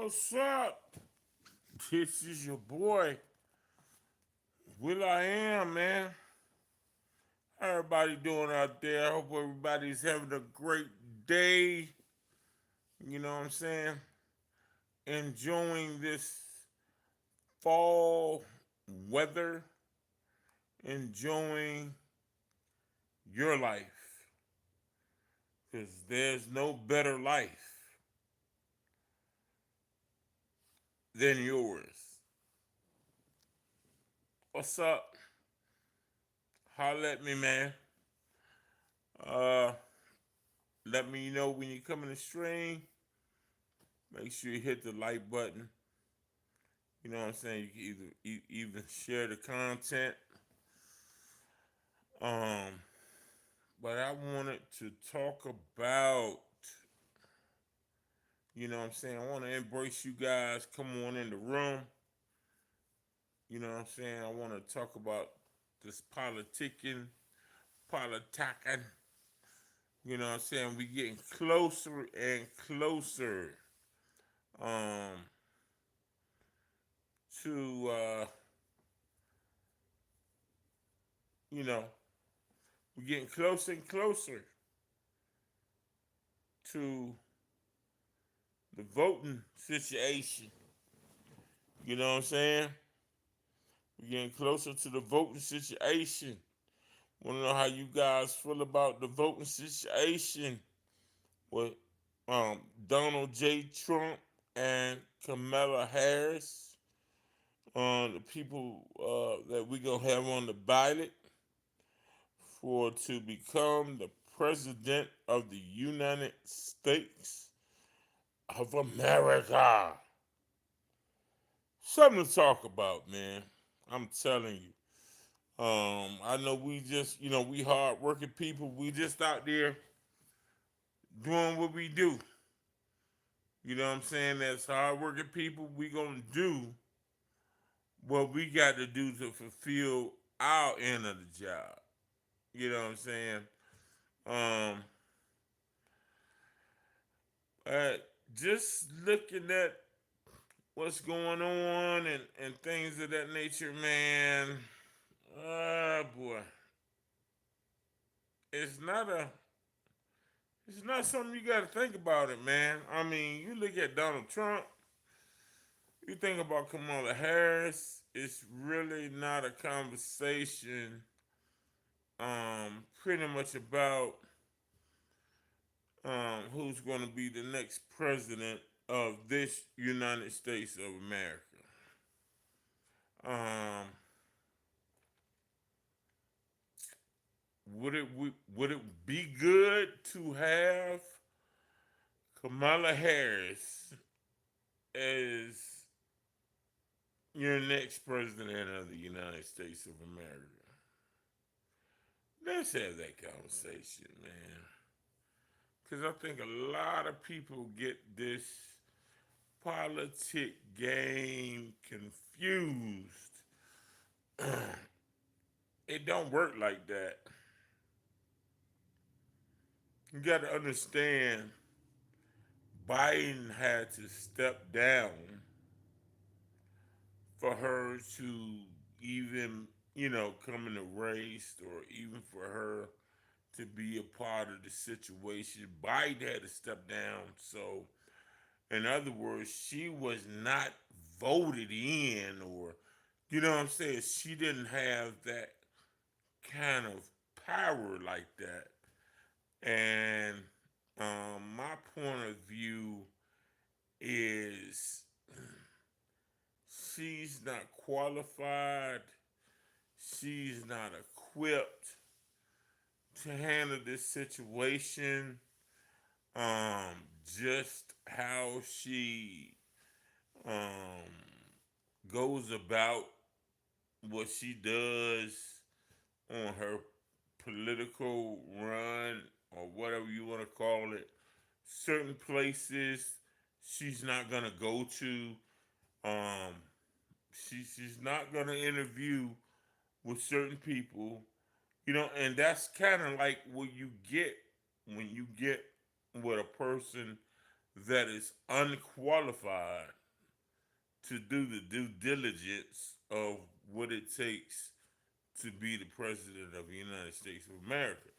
What's up? This is your boy, Will-Iam, man. How everybody doing out there? I hope everybody's having a great day. You know what I'm saying? Enjoying this fall weather, enjoying your life. Because there's no better life than yours. What's up? Holla at me, man. Uh, Let me know when you come in the stream. Make sure you hit the like button. You know what I'm saying? You can either share the content. Um, but I wanted to talk about, you know what I'm saying? I want to embrace you guys. Come on in the room. You know what I'm saying? I want to talk about this politicking. You know what I'm saying? We getting closer and closer um, to, you know, we're getting closer and closer to the voting situation. You know what I'm saying? We're getting closer to the voting situation. Want to know how you guys feel about the voting situation with Donald J. Trump and Kamala Harris, the people that we gonna have on the ballot for to become the president of the United States of America. Something to talk about, man. I'm telling you. I know we just, we hard working people. We just out there doing what we do. You know what I'm saying? As hard working people, we gonna do what we got to do to fulfill our end of the job. You know what I'm saying? Um, uh, just looking at what's going on and things of that nature, man. Boy, it's not a it's not something you got to think about it, man. I mean, you look at Donald Trump, you think about Kamala Harris. It's really not a conversation, pretty much about who's going to be the next president of this United States of America. Um, would it be good to have Kamala Harris as your next president of the United States of America? Let's have that conversation, man. Because I think a lot of people get this politic game confused. It don't work like that. You got to understand, Biden had to step down for her to even, come in the race or even for her to be a part of the situation. Biden had to step down. So, in other words, she was not voted in, or, you know what I'm saying? She didn't have that kind of power like that. And my point of view is she's not qualified, she's not equipped to handle this situation. Um, just how she um, goes about what she does on her political run or whatever you want to call it. Certain places she's not gonna go to. Um, she's not gonna interview with certain people, and that's kind of like what you get when you get with a person that is unqualified to do the due diligence of what it takes to be the president of the United States of America.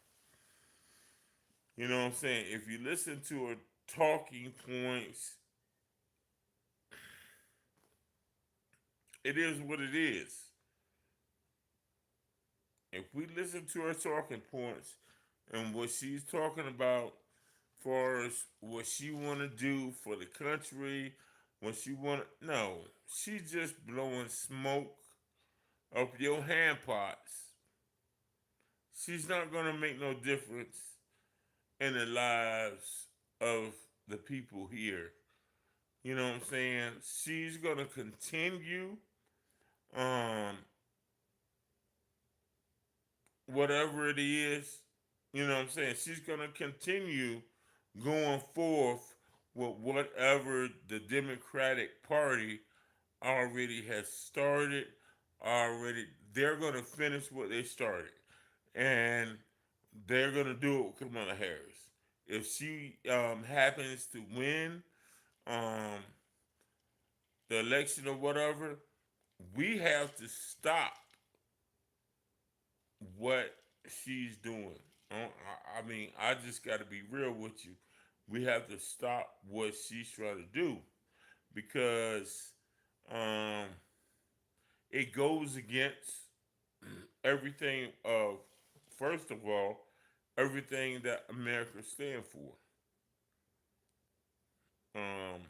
You know what I'm saying? If you listen to her talking points, it is what it is. If we listen to her talking points and what she's talking about, far as what she want to do for the country, what she want, no, she's just blowing smoke up your hand pots. She's not gonna make no difference in the lives of the people here. You know what I'm saying? She's gonna continue um whatever it is, you know what I'm saying? She's gonna continue going forth with whatever the Democratic Party already has started. Already, they're gonna finish what they started, and they're gonna do it with Kamala Harris. If she happens to win um, the election or whatever, we have to stop what she's doing. I mean, I just got to be real with you. We have to stop what she's trying to do because um, it goes against everything of, first of all, everything that America stands for. Um,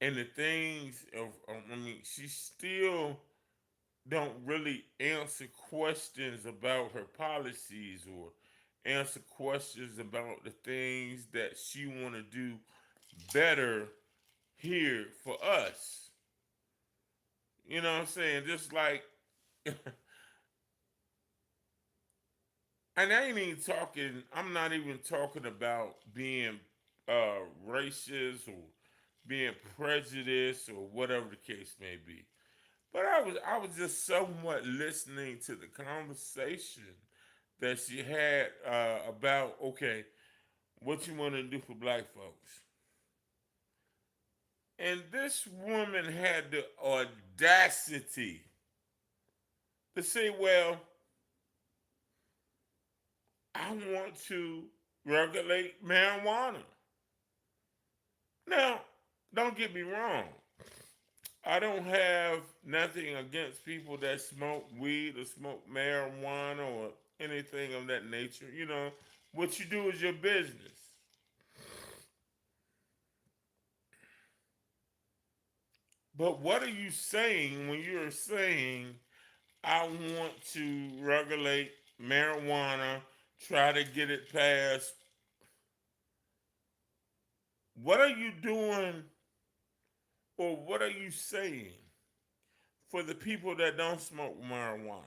and the things of, I mean, she still don't really answer questions about her policies or answer questions about the things that she want to do better here for us. You know what I'm saying? Just like, and I ain't even talking. I'm not even talking about being racist or being prejudiced or whatever the case may be. But I was just somewhat listening to the conversation that she had about, okay, what you want to do for black folks. And this woman had the audacity to say, well, I want to regulate marijuana. Now, don't get me wrong. I don't have nothing against people that smoke weed or smoke marijuana or anything of that nature. You know, what you do is your business. But what are you saying when you're saying, I want to regulate marijuana, try to get it passed? What are you doing or what are you saying for the people that don't smoke marijuana?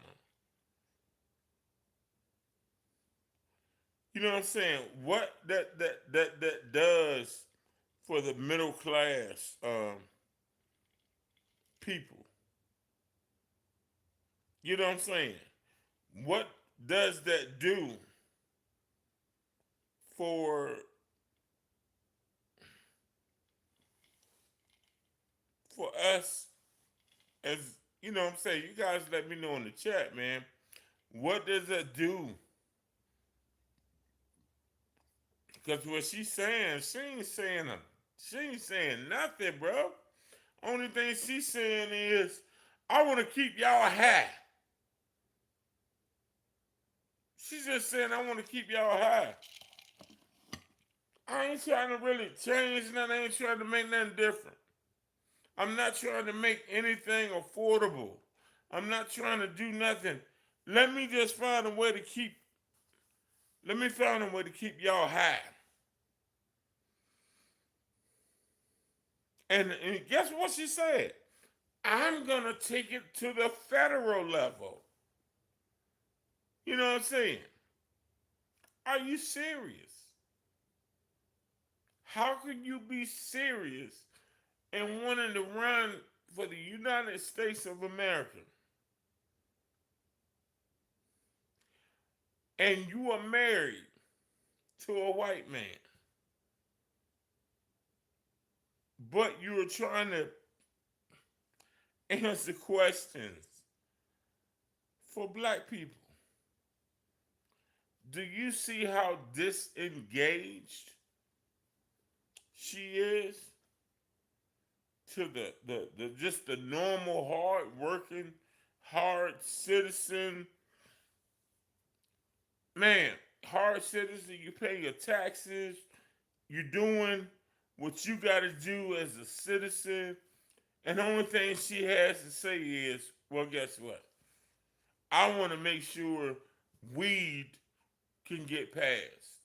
You know what I'm saying? What that does for the middle class people. You know what I'm saying? What does that do for us as, you know what I'm saying? You guys let me know in the chat, man. What does that do? Because what she's saying, she ain't saying nothing, bro. Only thing she's saying is, I want to keep y'all high. She's just saying, I want to keep y'all high. I ain't trying to really change nothing. I ain't trying to make nothing different. I'm not trying to make anything affordable. I'm not trying to do nothing. Let me just find a way to keep. Let me find a way to keep y'all high. And guess what she said? I'm gonna take it to the federal level. You know what I'm saying? Are you serious? How can you be serious and wanting to run for the United States of America? And you are married to a white man. but you're trying to answer questions for black people. Do you see how disengaged she is to the just the normal hard working, hard citizen? Man, hard citizen, you pay your taxes, you're doing what you gotta do as a citizen, and the only thing she has to say is, well, guess what? I want to make sure weed can get passed.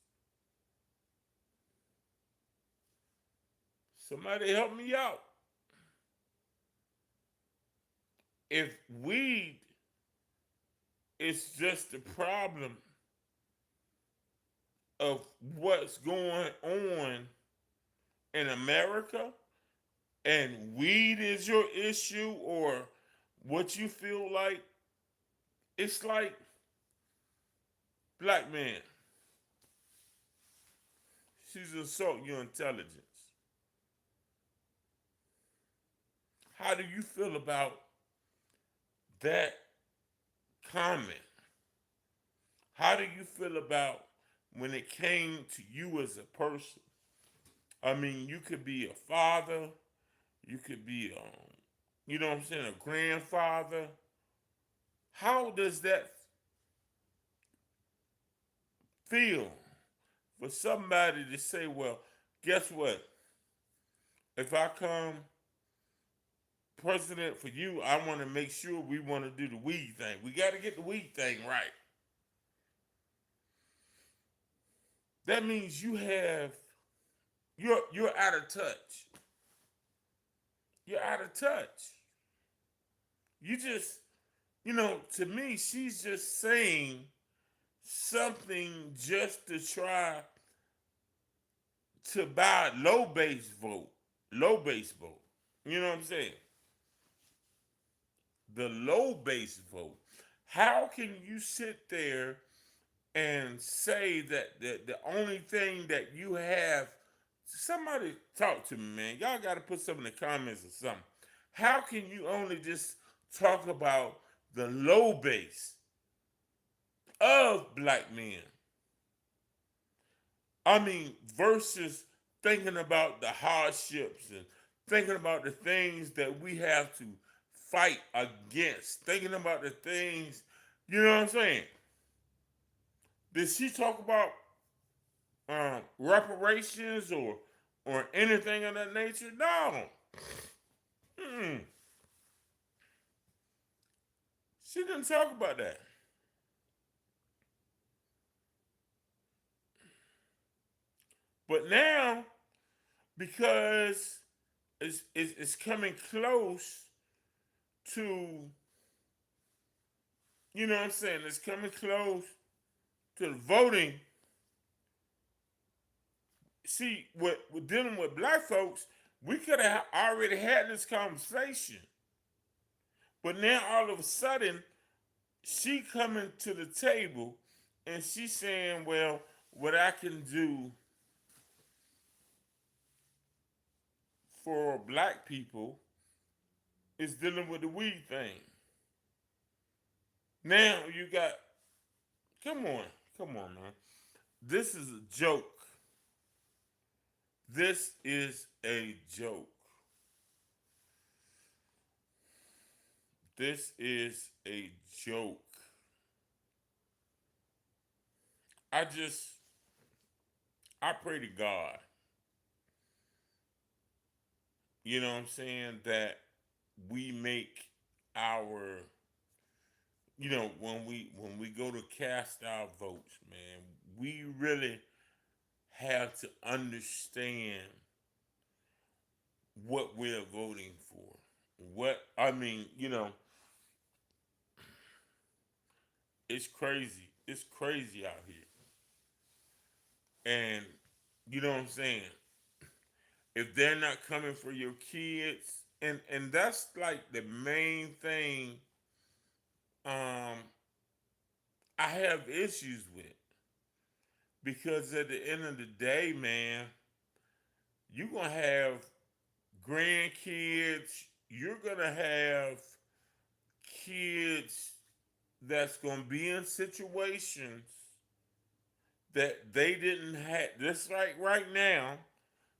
Somebody help me out. If weed is just the problem of what's going on in America, and weed is your issue, or what you feel like, it's like, black man, she's assault your intelligence. How do you feel about that comment? How do you feel about when it came to you as a person? I mean, you could be a father, you could be, you know what I'm saying, a grandfather. How does that feel for somebody to say, well, guess what? If I come president for you, I want to make sure we want to do the weed thing. We got to get the weed thing right. That means you're out of touch. You're out of touch. You just, to me, she's just saying something just to try to buy low base vote. Low base vote. You know what I'm saying? The low base vote. How can you sit there and say that the only thing that you have? Somebody talk to me, man. Y'all got to put some in the comments or something. How can you only just talk about the low base of black men? I mean, versus thinking about the hardships and thinking about the things that we have to fight against, thinking about the things, you know what I'm saying? Did she talk about reparations or anything of that nature? No. Mm-mm. She didn't talk about that. But now, because it's coming close to, you know what I'm saying, it's coming close to the voting. See, with dealing with black folks, we could have already had this conversation. But now all of a sudden, she coming to the table and she's saying, well, what I can do for black people is dealing with the weed thing. Now you got, come on, come on, man. This is a joke. This is a joke. This is a joke. I just, I pray to God, you know what I'm saying, that we make our, when we go to cast our votes, man, we really have to understand what we're voting for. What I mean, it's crazy. It's crazy out here. And you know what I'm saying? If they're not coming for your kids, and that's like the main thing um I have issues with, because at the end of the day, man, you're gonna have grandkids. You're gonna have kids that's gonna be in situations that they didn't have. Just like right now,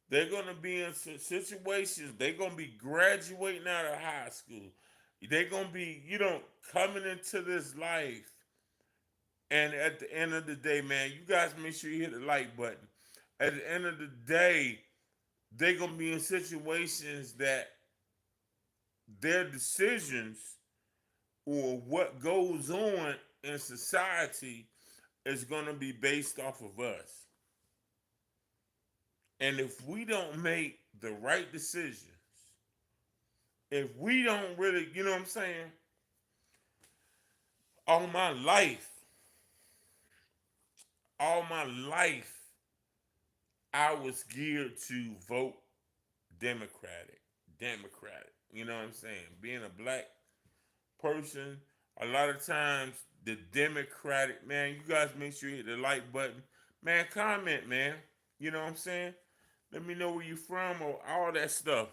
they're gonna be in situations. They're gonna be graduating out of high school. They're gonna be, coming into this life. And at the end of the day, man, you guys make sure you hit the like button. At the end of the day, they're gonna be in situations that their decisions or what goes on in society is gonna be based off of us. And if we don't make the right decisions, if we don't really, you know what I'm saying? All my life, all my life, I was geared to vote Democratic. Democratic. You know what I'm saying? Being a black person, a lot of times the Democratic, man, you guys make sure you hit the like button. Man, comment, man. You know what I'm saying? Let me know where you from or all that stuff.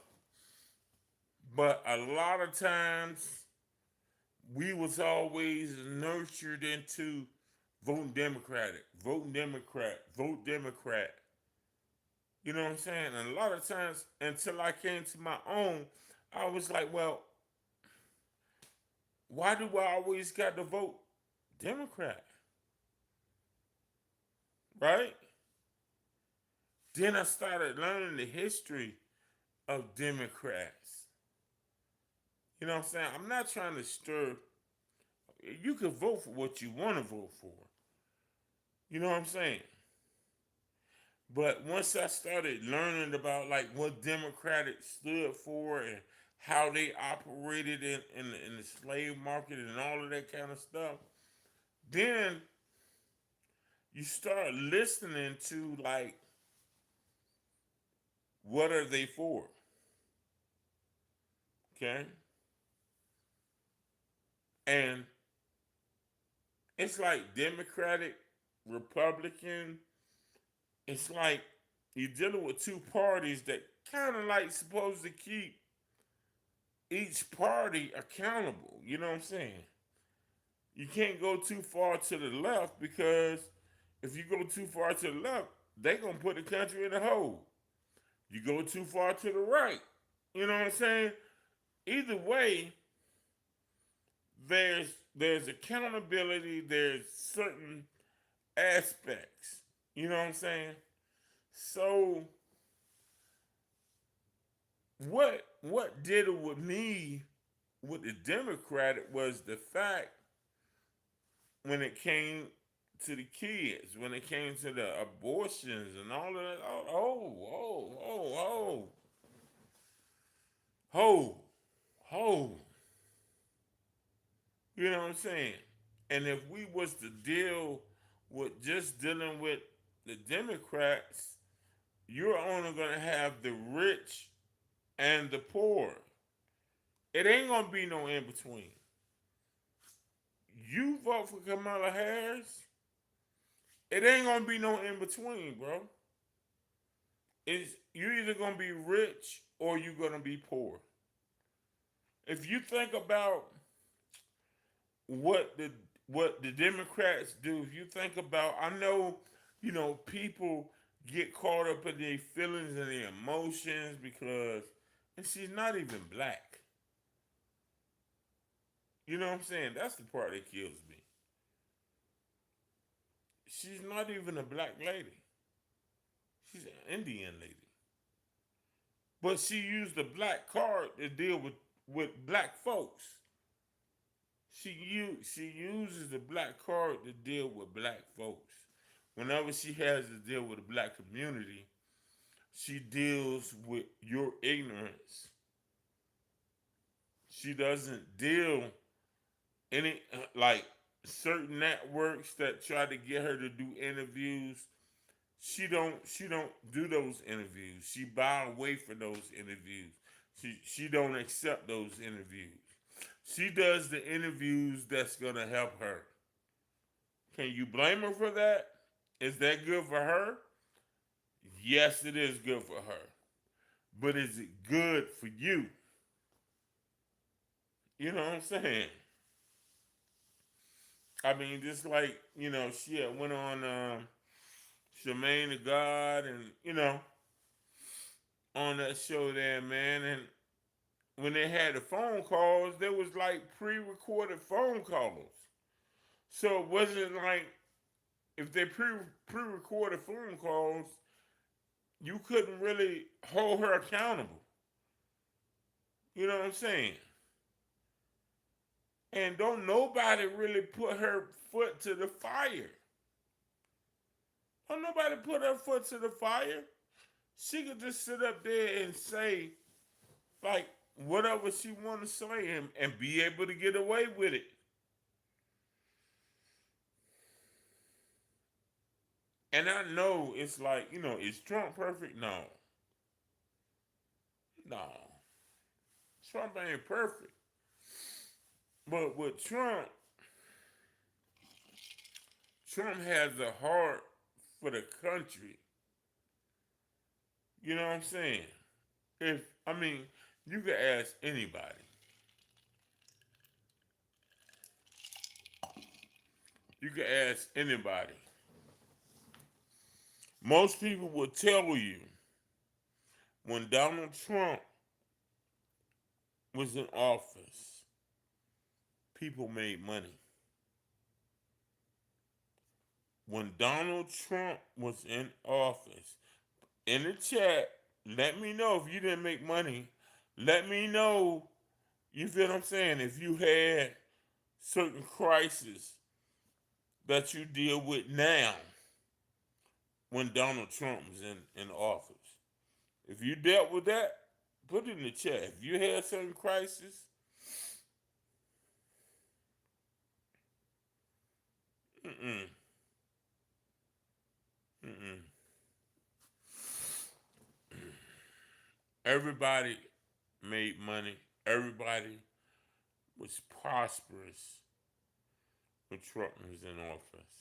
But a lot of times we was always nurtured into voting Democratic, voting Democrat, vote Democrat. You know what I'm saying? And a lot of times, until I came to my own, I was like, well, why do I always got to vote Democrat? Right? Then I started learning the history of Democrats. You know what I'm saying? I'm not trying to stir. You can vote for what you want to vote for. You know what I'm saying? But once I started learning about like what Democratic stood for and how they operated in the slave market and all of that kind of stuff, then you start listening to like what are they for? Okay? And it's like Democratic, Republican, it's like you're dealing with two parties that kind of like supposed to keep each party accountable. You know what I'm saying? You can't go too far to the left because if you go too far to the left, they gonna put the country in a hole. You go too far to the right, you know what I'm saying? Either way, there's accountability. There's certain aspects. You know what I'm saying? So what did it with me with the Democratic was the fact when it came to the kids, when it came to the abortions and all of that. Oh, oh. You know what I'm saying? And if we was to deal with just dealing with the Democrats, you're only gonna have the rich and the poor. It ain't gonna be no in between. You vote for Kamala Harris, it ain't gonna be no in between, bro. It's you're either gonna be rich or you're gonna be poor. If you think about what the what the Democrats do, if you think about, I know, people get caught up in their feelings and their emotions because, and she's not even black. You know what I'm saying? That's the part that kills me. She's not even a black lady. She's an Indian lady. But she used the black card to deal with black folks. She uses the black card to deal with black folks. Whenever she has to deal with the black community, she deals with your ignorance. She doesn't deal any like certain networks that try to get her to do interviews. She don't do those interviews. She buy away from those interviews. She don't accept those interviews. She does the interviews that's gonna help her. Can you blame her for that? Is that good for her? Yes, it is good for her. but is it good for you? You know what I'm saying? I mean, just like, she had went on Charmaine the God and, on that show there, man. And when they had the phone calls, there was like pre-recorded phone calls. So it wasn't like if they pre-recorded phone calls, you couldn't really hold her accountable. You know what I'm saying? And don't nobody really put her foot to the fire. Don't nobody put her foot to the fire. She could just sit up there and say like whatever she want to say and be able to get away with it. And I know it's like, is Trump perfect? No. No. Trump ain't perfect. But with Trump has a heart for the country. You know what I'm saying? If I mean, you could ask anybody. You could ask anybody. Most people will tell you when Donald Trump was in office, people made money. When Donald Trump was in office, in the chat, let me know if you didn't make money. Let me know, you feel what I'm saying, if you had certain crises that you deal with now when Donald Trump was in office. If you dealt with that, put it in the chat. If you had certain crises, mm-mm, mm-mm. Everybody made money. Everybody was prosperous when Trump was in office.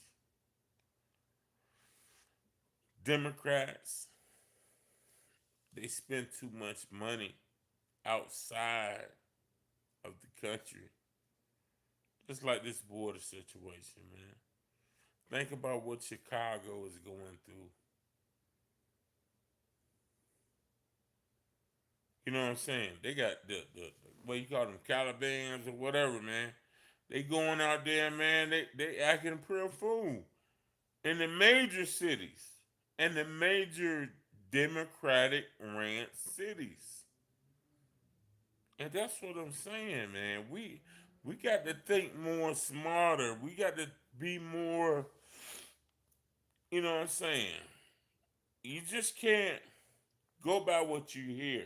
Democrats, they spend too much money outside of the country. Just like this border situation, man. Think about what Chicago is going through. You know what I'm saying? They got the what you call them, Calibans or whatever, man. They going out there, man. They acting a real fool in the major cities and the major Democratic ran cities. And that's what I'm saying, man. We got to think more smarter. We got to be more, you know what I'm saying? You just can't go by what you hear.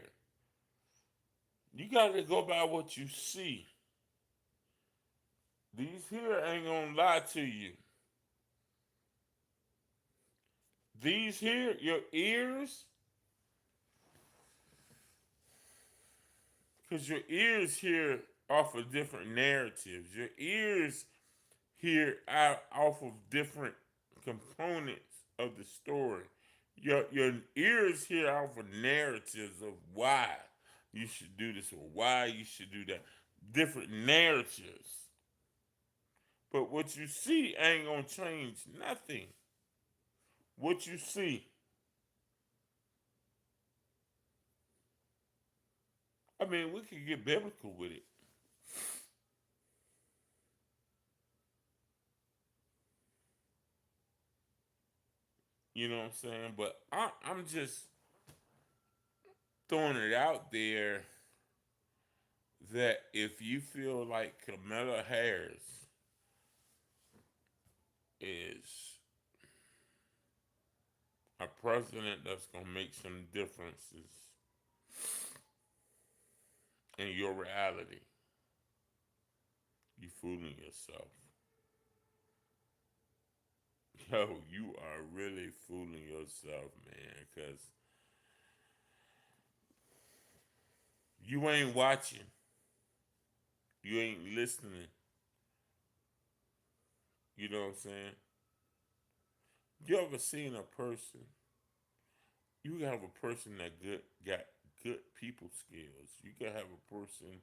You got to go by what you see. These here ain't gonna lie to you. These here, your ears, because your ears hear off of different narratives. Your ears hear out off of different components of the story. Your ears hear off of narratives of why you should do this or why you should do that. Different narratives. But what you see ain't gonna change nothing. What you see. I mean, we could get biblical with it. You know what I'm saying? But I'm just throwing it out there that if you feel like Kamala Harris is a president that's gonna make some differences in your reality, you fooling yourself. Yo, you are really fooling yourself, man, because you ain't watching, you ain't listening. You know what I'm saying? You ever seen a person? You have a person that got good people skills. You can have a person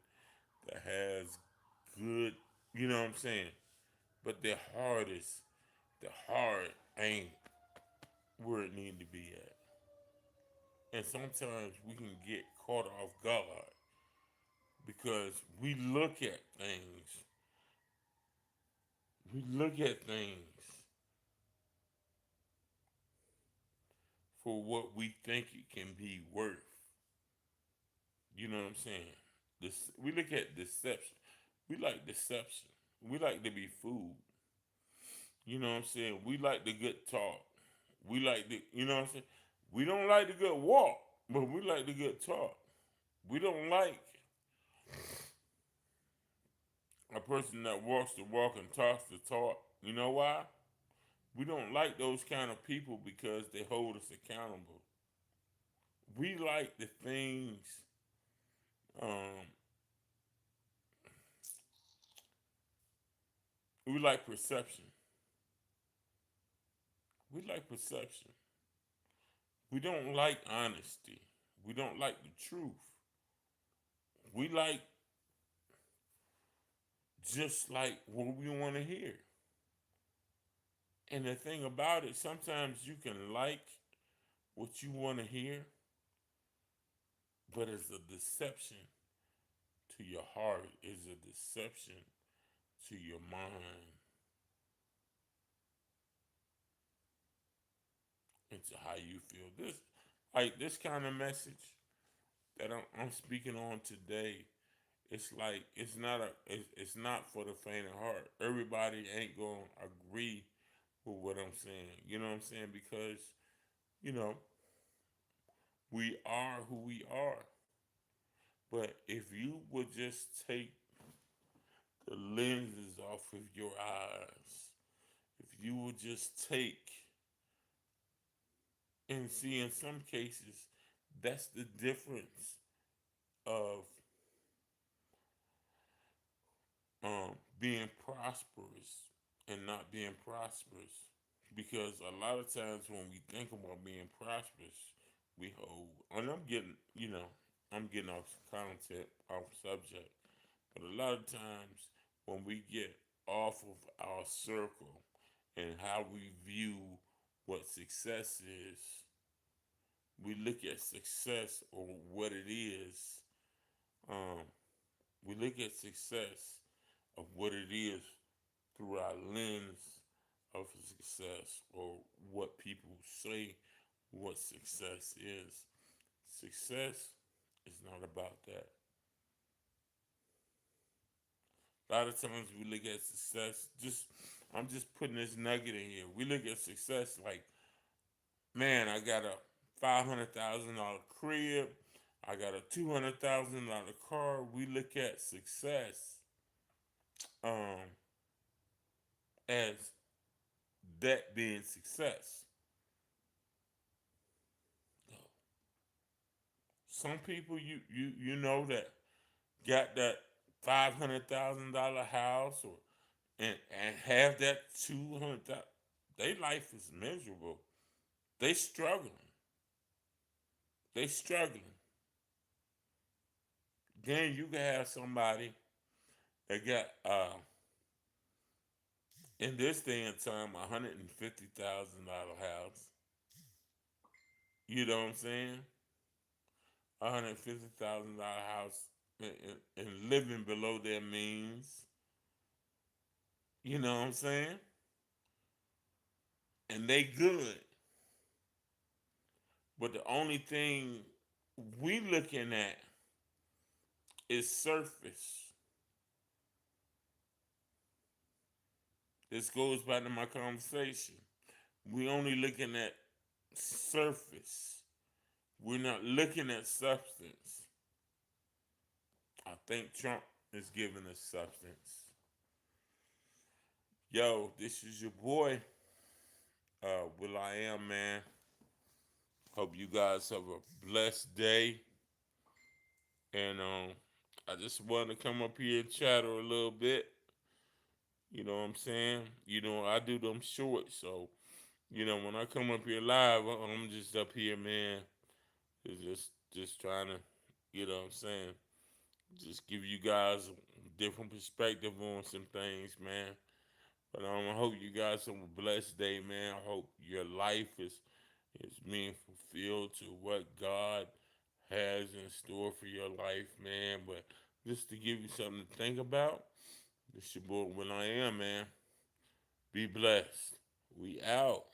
that has good, you know what I'm saying? But the heart ain't where it need to be at. And sometimes we can get caught off guard because we look at things for what we think it can be worth. You know what I'm saying? We look at deception. We like deception. We like to be fooled. You know what I'm saying? We like the good talk. We like the, you know what I'm saying? We don't like the good walk, but we like the good talk. We don't like a person that walks the walk and talks the talk. You know why? We don't like those kind of people because they hold us accountable. We like the things, um, we like perception. We like perception. We don't like honesty. We don't like the truth. We like just like what we want to hear. And the thing about it, sometimes you can like what you want to hear, but it's a deception to your heart, it's a deception to your mind, and to how you feel. This kind of message that I'm speaking on today, it's like it's not for the faint of heart. Everybody ain't gonna agree with what I'm saying. You know what I'm saying? Because you know we are who we are. But if you would just take the lenses off of your eyes, if you would just take and see, in some cases, that's the difference of being prosperous and not being prosperous. Because a lot of times when we think about being prosperous, we hold, and I'm getting off content, off subject, but a lot of times when we get off of our circle and how we view what success is, we look at success or what it is. Um, we look at success of what it is through our lens of success or what people say what success is. Success is not about that. A lot of times we look at success, I'm just putting this nugget in here. We look at success like, man, I got a $500,000 crib, I got a $200,000 car. We look at success um, as that being success. Some people you know that got that $500,000 house or and have that 200,000. Their life is miserable. They struggling. They struggling. Then you can have somebody that got in this day and time $150,000 house. You know what I'm saying? $150,000 house and living below their means. You know what I'm saying? And they good. But the only thing we looking at is surface. This goes back to my conversation. We only looking at surface. We're not looking at substance. I think Trump is giving us substance. Yo, this is your boy, WILL-Iam, man. Hope you guys have a blessed day. And I just wanted to come up here and chatter a little bit. You know what I'm saying? I do them shorts, so when I come up here live, I'm just up here, man. It's just trying to, you know what I'm saying, just give you guys a different perspective on some things, man. But I hope you guys have a blessed day, man. I hope your life is being fulfilled to what God has in store for your life, man. But just to give you something to think about, this your boy Will I Am, man. Be blessed. We out.